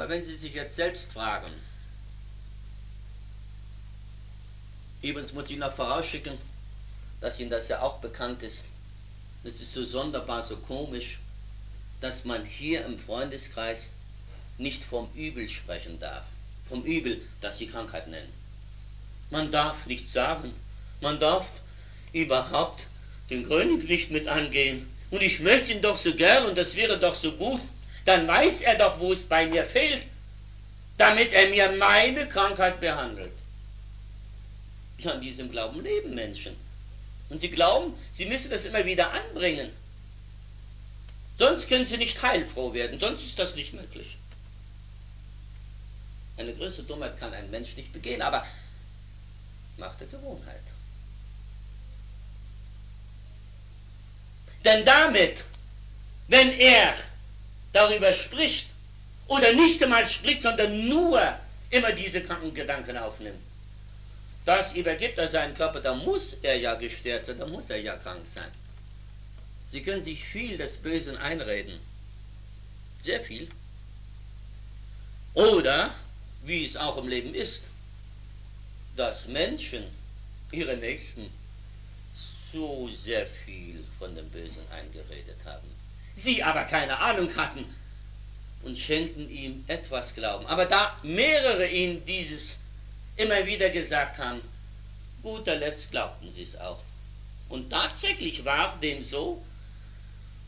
Aber wenn Sie sich jetzt selbst fragen, übrigens muss ich noch vorausschicken, dass Ihnen das ja auch bekannt ist, es ist so sonderbar, so komisch, dass man hier im Freundeskreis nicht vom Übel sprechen darf. Vom Übel, das Sie Krankheit nennen. Man darf nichts sagen. Man darf überhaupt den König nicht mit angehen. Und ich möchte ihn doch so gern und das wäre doch so gut. Dann weiß er doch, wo es bei mir fehlt, damit er mir meine Krankheit behandelt. Ja, in diesem Glauben leben Menschen. Und sie glauben, sie müssen das immer wieder anbringen. Sonst können sie nicht heilfroh werden, sonst ist das nicht möglich. Eine größere Dummheit kann ein Mensch nicht begehen, aber macht der Gewohnheit. Denn damit, wenn er darüber spricht, oder nicht einmal spricht, sondern nur immer diese kranken Gedanken aufnimmt, das übergibt er seinen Körper, da muss er ja gestört sein, da muss er ja krank sein. Sie können sich viel des Bösen einreden, sehr viel. Oder, wie es auch im Leben ist, dass Menschen, ihre Nächsten, so sehr viel von dem Bösen eingeredet haben. Sie aber keine Ahnung hatten und schenkten ihm etwas Glauben. Aber da mehrere ihnen dieses immer wieder gesagt haben, guter Letzt glaubten sie es auch. Und tatsächlich war dem so,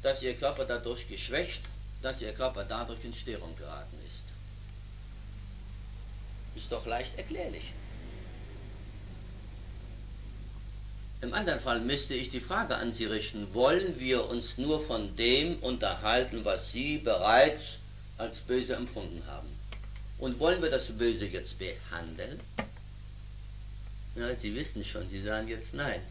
dass ihr Körper dadurch geschwächt, dass ihr Körper dadurch in Störung geraten ist. Ist doch leicht erklärlich. Im anderen Fall müsste ich die Frage an Sie richten, wollen wir uns nur von dem unterhalten, was Sie bereits als böse empfunden haben? Und wollen wir das Böse jetzt behandeln? Ja, Sie wissen schon, Sie sagen jetzt nein.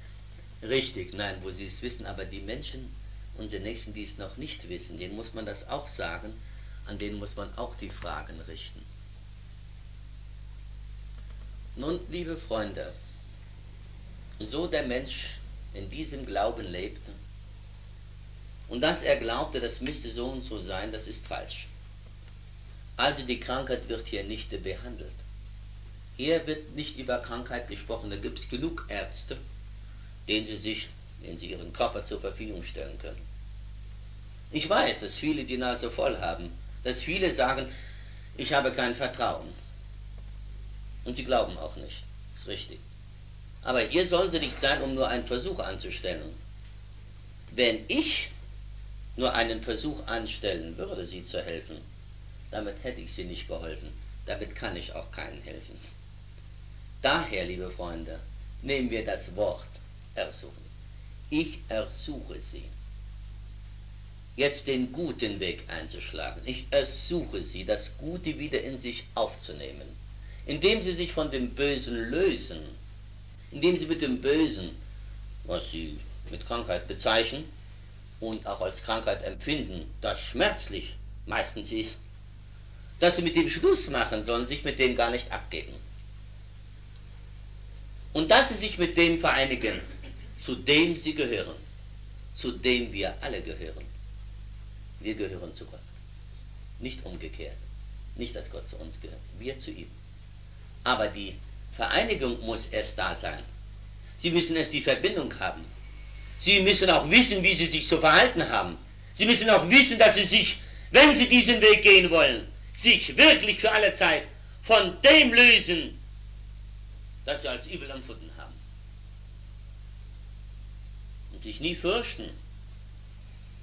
Richtig, nein, wo Sie es wissen, aber die Menschen, unsere Nächsten, die es noch nicht wissen, denen muss man das auch sagen, an denen muss man auch die Fragen richten. Nun, liebe Freunde, so der Mensch in diesem Glauben lebte und dass er glaubte, das müsste so und so sein, das ist falsch. Also die Krankheit wird hier nicht behandelt. Hier wird nicht über Krankheit gesprochen, da gibt es genug Ärzte, denen sie ihren Körper zur Verfügung stellen können. Ich weiß, dass viele die Nase voll haben, dass viele sagen, ich habe kein Vertrauen. Und sie glauben auch nicht, ist richtig. Aber hier sollen sie nicht sein, um nur einen Versuch anzustellen. Wenn ich nur einen Versuch anstellen würde, sie zu helfen, damit hätte ich sie nicht geholfen. Damit kann ich auch keinen helfen. Daher, liebe Freunde, nehmen wir das Wort ersuchen. Ich ersuche Sie, jetzt den guten Weg einzuschlagen. Ich ersuche Sie, das Gute wieder in sich aufzunehmen, indem Sie sich von dem Bösen lösen, indem Sie mit dem Bösen, was Sie mit Krankheit bezeichnen und auch als Krankheit empfinden, das schmerzlich meistens ist, dass Sie mit dem Schluss machen sollen, sich mit dem gar nicht abgeben. Und dass Sie sich mit dem vereinigen, zu dem Sie gehören, zu dem wir alle gehören. Wir gehören zu Gott. Nicht umgekehrt. Nicht, dass Gott zu uns gehört. Wir zu ihm. Aber die Vereinigung muss erst da sein. Sie müssen erst die Verbindung haben. Sie müssen auch wissen, wie Sie sich zu verhalten haben. Sie müssen auch wissen, dass Sie sich, wenn Sie diesen Weg gehen wollen, sich wirklich für alle Zeit von dem lösen, das Sie als übel empfunden haben. Und sich nie fürchten.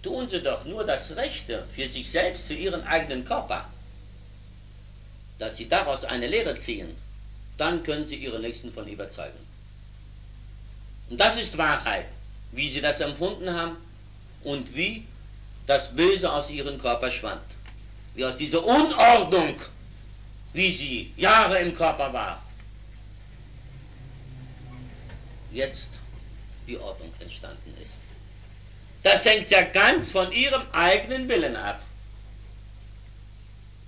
Tun Sie doch nur das Rechte für sich selbst, für Ihren eigenen Körper. Dass Sie daraus eine Lehre ziehen, dann können Sie Ihre Nächsten von überzeugen. Und das ist Wahrheit, wie Sie das empfunden haben und wie das Böse aus Ihrem Körper schwand. Wie aus dieser Unordnung, wie sie Jahre im Körper war, jetzt die Ordnung entstanden ist. Das hängt ja ganz von Ihrem eigenen Willen ab.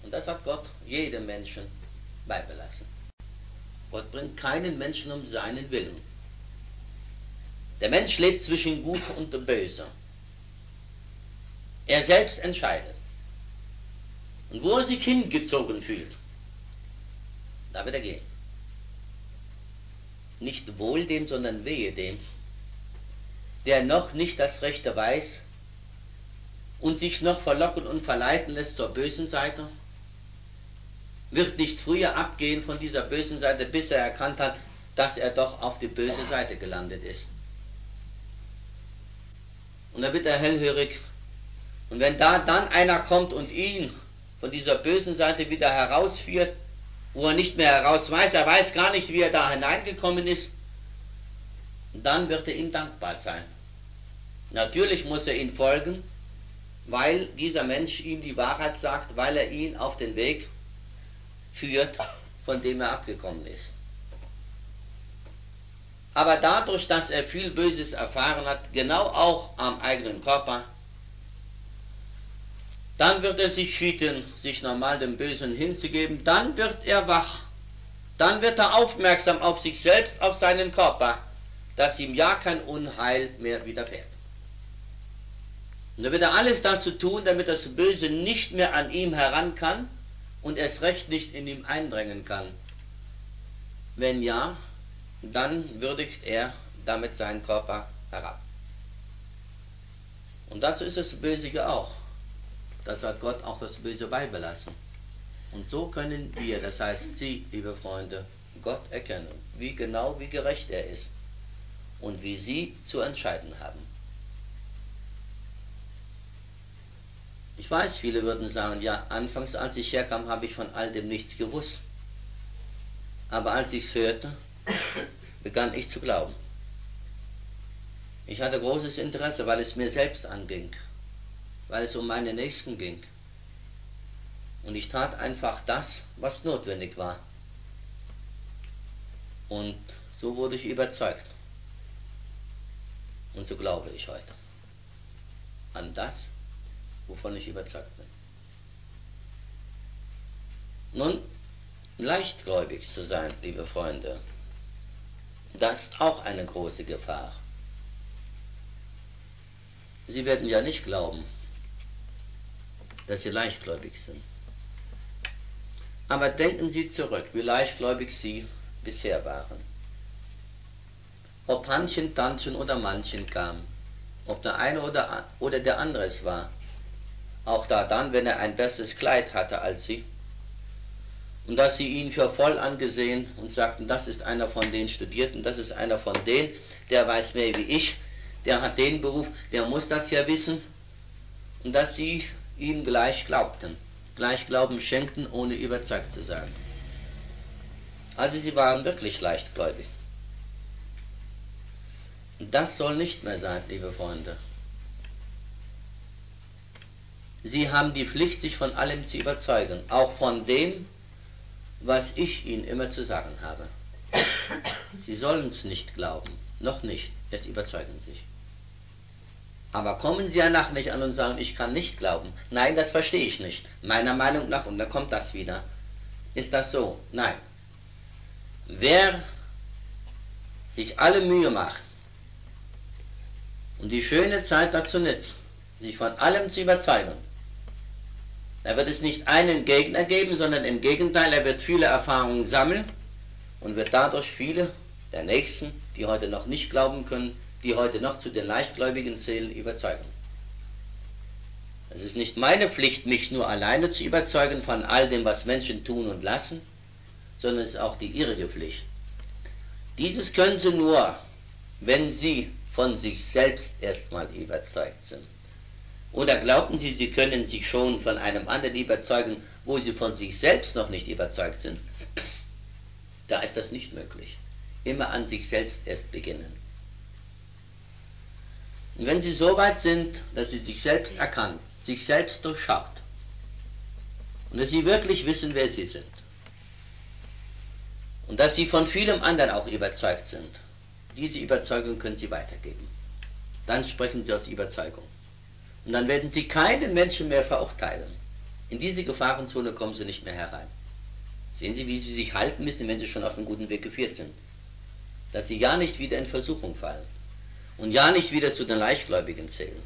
Und das hat Gott jedem Menschen beibelassen. Gott bringt keinen Menschen um seinen Willen. Der Mensch lebt zwischen Gut und Böse. Er selbst entscheidet. Und wo er sich hingezogen fühlt, da wird er gehen. Nicht wohl dem, sondern wehe dem, der noch nicht das Rechte weiß und sich noch verlocken und verleiten lässt zur bösen Seite, wird nicht früher abgehen von dieser bösen Seite, bis er erkannt hat, dass er doch auf die böse Seite gelandet ist. Und dann wird er hellhörig. Und wenn da dann einer kommt und ihn von dieser bösen Seite wieder herausführt, wo er nicht mehr heraus weiß, er weiß gar nicht, wie er da hineingekommen ist, dann wird er ihm dankbar sein. Natürlich muss er ihm folgen, weil dieser Mensch ihm die Wahrheit sagt, weil er ihn auf den Weg führt, von dem er abgekommen ist. Aber dadurch, dass er viel Böses erfahren hat, genau auch am eigenen Körper, dann wird er sich hüten, sich normal dem Bösen hinzugeben, dann wird er wach, dann wird er aufmerksam auf sich selbst, auf seinen Körper, dass ihm ja kein Unheil mehr widerfährt. Und dann wird er alles dazu tun, damit das Böse nicht mehr an ihm heran kann und erst recht nicht in ihm eindringen kann. Wenn ja, dann würdigt er damit seinen Körper herab. Und dazu ist das Böse ja auch. Das hat Gott auch das Böse beibelassen. Und so können wir, das heißt Sie, liebe Freunde, Gott erkennen, wie genau, wie gerecht er ist und wie Sie zu entscheiden haben. Ich weiß, viele würden sagen, ja, anfangs, als ich herkam, habe ich von all dem nichts gewusst. Aber als ich es hörte, begann ich zu glauben. Ich hatte großes Interesse, weil es mir selbst anging, weil es um meine Nächsten ging. Und ich tat einfach das, was notwendig war. Und so wurde ich überzeugt. Und so glaube ich heute an das, wovon ich überzeugt bin. Nun, leichtgläubig zu sein, liebe Freunde, das ist auch eine große Gefahr. Sie werden ja nicht glauben, dass Sie leichtgläubig sind. Aber denken Sie zurück, wie leichtgläubig Sie bisher waren. Ob Hannchen, Tantchen oder Mannchen kam, ob der eine oder der andere es war, auch da dann, wenn er ein besseres Kleid hatte als Sie, und dass Sie ihn für voll angesehen und sagten, das ist einer von den Studierten, das ist einer von denen, der weiß mehr wie ich, der hat den Beruf, der muss das ja wissen, und dass Sie ihm gleich glaubten, gleich Glauben schenkten, ohne überzeugt zu sein. Also Sie waren wirklich leichtgläubig. Und das soll nicht mehr sein, liebe Freunde. Sie haben die Pflicht, sich von allem zu überzeugen, auch von dem, was ich Ihnen immer zu sagen habe. Sie sollen es nicht glauben, noch nicht, erst überzeugen sich. Aber kommen Sie danach nicht an und sagen, ich kann nicht glauben. Nein, das verstehe ich nicht. Meiner Meinung nach, und dann kommt das wieder. Ist das so? Nein. Wer sich alle Mühe macht und die schöne Zeit dazu nützt, sich von allem zu überzeugen, da wird es nicht einen Gegner geben, sondern im Gegenteil, er wird viele Erfahrungen sammeln und wird dadurch viele der Nächsten, die heute noch nicht glauben können, die heute noch zu den Leichtgläubigen zählen, überzeugen. Es ist nicht meine Pflicht, mich nur alleine zu überzeugen von all dem, was Menschen tun und lassen, sondern es ist auch die ihrige Pflicht. Dieses können sie nur, wenn sie von sich selbst erstmal überzeugt sind. Oder glaubten Sie, Sie können sich schon von einem anderen überzeugen, wo Sie von sich selbst noch nicht überzeugt sind? Da ist das nicht möglich. Immer an sich selbst erst beginnen. Und wenn Sie so weit sind, dass Sie sich selbst erkannt, sich selbst durchschaut und dass Sie wirklich wissen, wer Sie sind und dass Sie von vielem anderen auch überzeugt sind, diese Überzeugung können Sie weitergeben. Dann sprechen Sie aus Überzeugung. Und dann werden Sie keinen Menschen mehr verurteilen. In diese Gefahrenzone kommen Sie nicht mehr herein. Sehen Sie, wie Sie sich halten müssen, wenn Sie schon auf einem guten Weg geführt sind. Dass Sie ja nicht wieder in Versuchung fallen und ja nicht wieder zu den Leichtgläubigen zählen.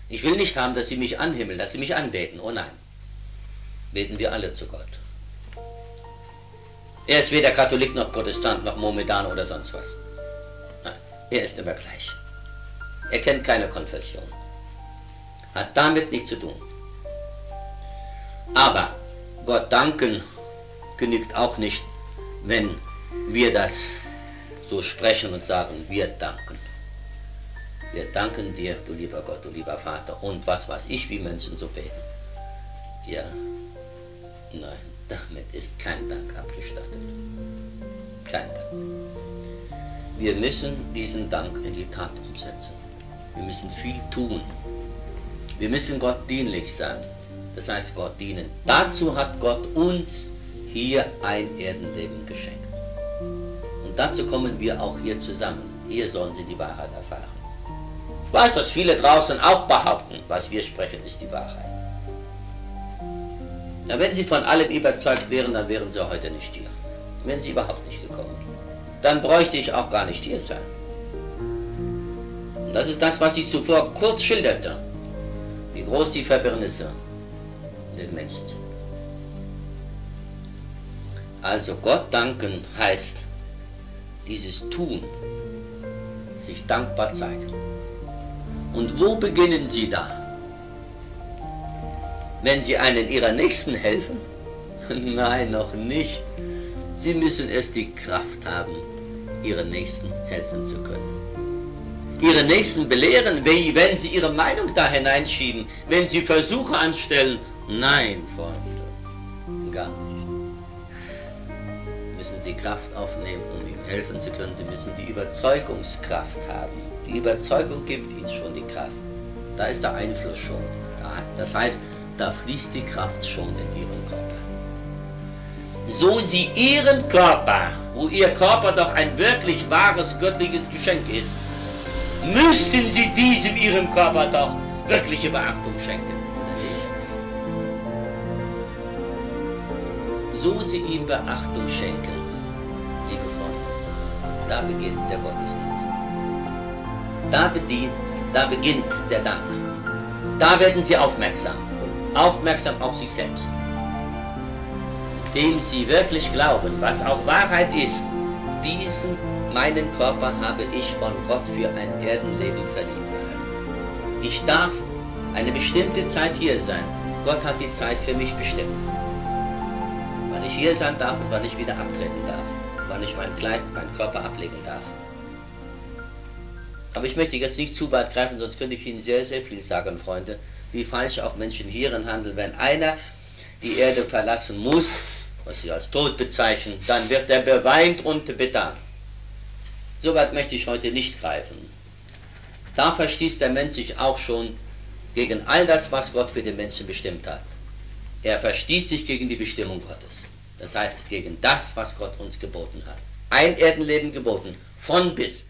Ich will nicht haben, dass Sie mich anhimmeln, dass Sie mich anbeten. Oh nein. beten wir alle zu Gott. Er ist weder Katholik noch Protestant noch Mohammedaner oder sonst was. Nein, er ist immer gleich. Er kennt keine Konfession. Hat damit nichts zu tun. Aber Gott danken genügt auch nicht, wenn wir das so sprechen und sagen, wir danken. Wir danken dir, du lieber Gott, du lieber Vater, und was weiß ich, wie Menschen so beten. Ja, nein, damit ist kein Dank abgestattet. Kein Dank. Wir müssen diesen Dank in die Tat umsetzen. Wir müssen viel tun. Wir müssen Gott dienlich sein. Das heißt, Gott dienen. Dazu hat Gott uns hier ein Erdenleben geschenkt. Und dazu kommen wir auch hier zusammen. Hier sollen Sie die Wahrheit erfahren. Ich weiß, dass viele draußen auch behaupten, was wir sprechen, ist die Wahrheit. Ja, wenn Sie von allem überzeugt wären, dann wären Sie heute nicht hier. Wären Sie überhaupt nicht gekommen. Dann bräuchte ich auch gar nicht hier sein. Und das ist das, was ich zuvor kurz schilderte, wie groß die Verwirrnisse in den Menschen sind. Also Gott danken heißt, dieses Tun, sich dankbar zeigen. Und wo beginnen Sie da? Wenn Sie einen Ihrer Nächsten helfen? Nein, noch nicht. Sie müssen erst die Kraft haben, Ihren Nächsten helfen zu können. Ihre Nächsten belehren, wenn Sie Ihre Meinung da hineinschieben, wenn Sie Versuche anstellen. Nein, Freunde, gar nicht. Müssen Sie Kraft aufnehmen, um ihm helfen zu können. Sie müssen die Überzeugungskraft haben. Die Überzeugung gibt Ihnen schon die Kraft. Da ist der Einfluss schon da. Das heißt, da fließt die Kraft schon in Ihren Körper. So Sie Ihren Körper, wo Ihr Körper doch ein wirklich wahres göttliches Geschenk ist, müssten Sie diesem Ihrem Körper doch wirkliche Beachtung schenken, oder nicht? So Sie ihm Beachtung schenken, liebe Freunde, da beginnt der Gottesdienst. Da beginnt der Dank. Da werden Sie aufmerksam auf sich selbst. Indem Sie wirklich glauben, was auch Wahrheit ist, diesen meinen Körper habe ich von Gott für ein Erdenleben verliehen gehalten. Ich darf eine bestimmte Zeit hier sein. Gott hat die Zeit für mich bestimmt. Wann ich hier sein darf und wann ich wieder abtreten darf. Wann ich mein Kleid, meinen Körper ablegen darf. Aber ich möchte jetzt nicht zu weit greifen, sonst könnte ich Ihnen sehr, sehr viel sagen, Freunde, wie falsch auch Menschen hierin handeln. Wenn einer die Erde verlassen muss, was sie als Tod bezeichnen, dann wird er beweint und bedankt. So weit möchte ich heute nicht greifen. Da verstießt der Mensch sich auch schon gegen all das, was Gott für den Menschen bestimmt hat. Er verstießt sich gegen die Bestimmung Gottes. Das heißt, gegen das, was Gott uns geboten hat. Ein Erdenleben geboten, von bis.